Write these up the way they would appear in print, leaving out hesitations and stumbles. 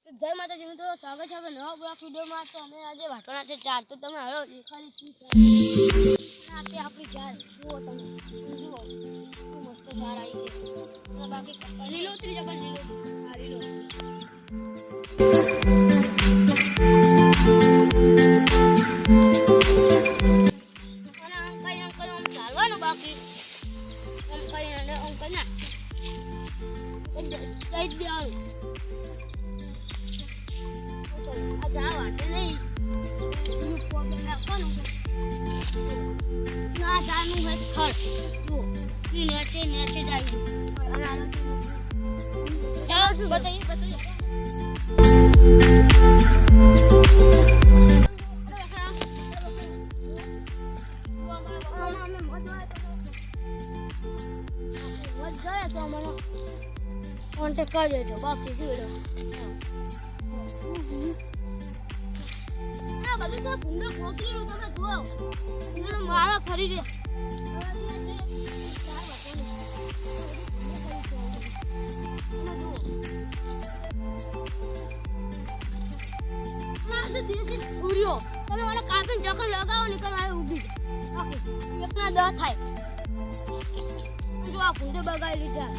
જય માતાજી મિત્રો, સ્વાગત છે નવા બ્લોગ વિડીયોમાં। તો અમે આજે વાટવાના છે ચાર, તો તમે હાલો દેખાડી શું છે આપણી ચાર જુઓ તમે, જુઓ મસ્ત ચાર આવી છે। બાકી લીલોતરી જબર લીલો ચાલવાનું બાકી અંકલ ના કઈ દેવાનું વાટે નહીં નાખવાનું ના જાનું હોય ખર જુઓ નેચે જાય શું બતાવીએ તો મને કોન્ટેક્ટ કરી દેજો બાકી જોડો બધું તો ભૂંડો ખોકી તમે જુઓ મારો ફરી ગયો તમે મને કાપીને ચક્કર લગાવો ને મારે ઊભી એકના 10 થાય જો આ ભૂંડે બગાડી લીધા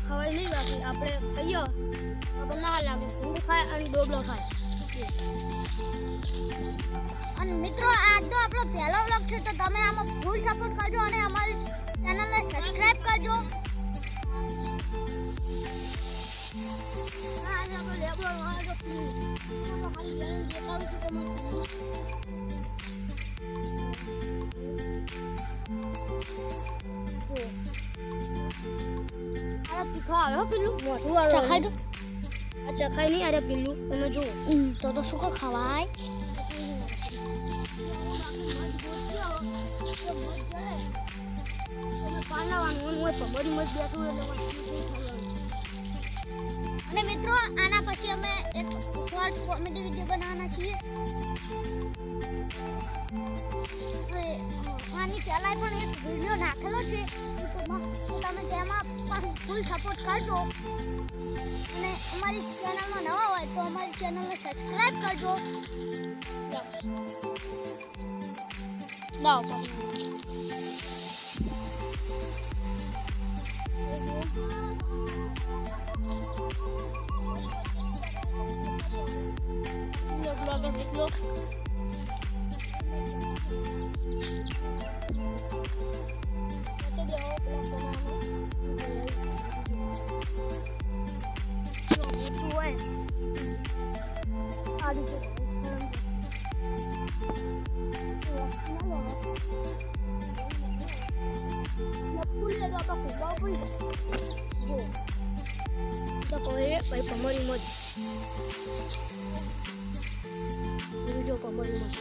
ખવાય નહીં બાકી આપણે ખાઈએ આપણે ના લાગે ભૂંડ ખાય અને ડોબલો ખાય। અને મિત્રો આ તો આપણો પહેલો વ્લોગ છે, તો તમે આમાં ફૂલ સપોર્ટ કરજો અને અમારી ચેનલને સબસ્ક્રાઇબ કરજો। આજે આપણે લેબલો વાળો પ્લીઝ ખાલી બેન દેખાડું છું તમને ખાઓ પેલું મોટું વાળું ચખાઈ દો આ ચખાઈ નહીં અરે પેલું તમે જુઓ તો શું કો ખવાય અને મિત્રો આના પછી અમે એક શોર્ટ કોમેડી વિડિયો બનાવવાના છીએ। આની પહેલા પણ એક વિડિયો નાખેલો છે, તો તમે તેમાં પણ ફૂલ સપોર્ટ કરજો અને અમારી ચેનલમાં નવા હોય તો અમારી ચેનલને સબસ્ક્રાઇબ કરજો। લાવો બ્લોગર મિત્રો પમરી મત જો પમરી મત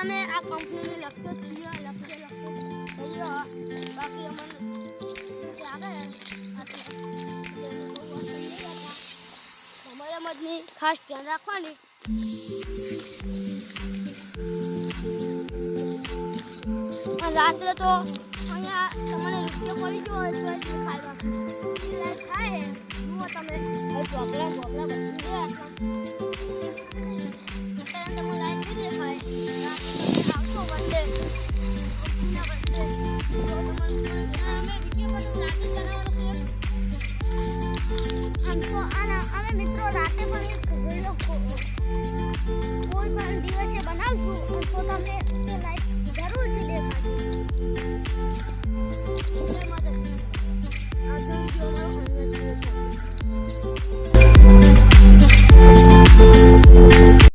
અમે આ કંપનીને લખતો છીએ બાકી અમને આગળ મતની ખાસ ધ્યાન રાખવાની। રાત્રે તો અહીંયા તમને રૂપિયો પડી ગયો હોય તો ખાવા ખાય જુઓ તમે ચોકલા બધું છે અત્યારે તમે લાઈટ નહીં દેખાય આવતો બર્થડે અમે વિડીયો પણ રાત્રે ચલાવવાનો છે। અમે